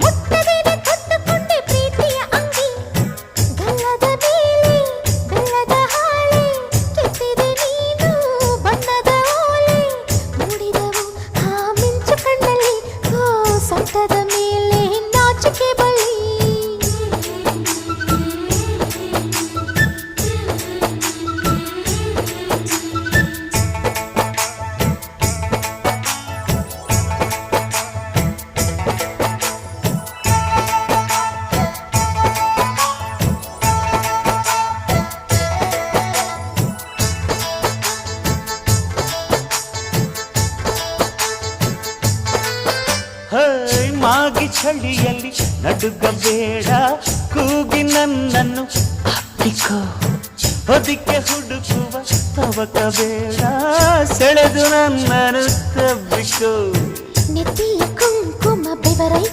ಮುಟ್ಟದೇನೆ ತೊಟ್ಟುಕೊಂಡೆ ಪ್ರೀತಿಯ ಅಂಗಿ ಗಲ್ಲದ ಮೇಲೆ ಬೆಲ್ಲದ ಹಾಳೆ ಕೆತ್ತಿದೆ ನೀನು ಬಣ್ಣದ ಓಲೆ ಮೂಡಿದವು ಆ ಮಿಂಚು ಕಣ್ಣಲ್ಲಿ ಓ ಸೊಂಟದ ಮೇಲೆ ನಾಚಿಕೆ ಬಳ್ಳಿ ಮಾಗಿ ಚಳಿಯಲ್ಲಿ ನಡುಗಬೇಡ ಕೂಗಿ ನನ್ನನ್ನು ಹತ್ತಿಕೋ ಹೊದಿಕೆ ಹುಡುಕುವ ತವಕ ಬೇಡ ಸೆಳೆದು ನನ್ನನ್ನು ತಬ್ಬಿಕೋ ನೆತ್ತಿಯ ಕುಂಕುಮ ಬೆವರೈ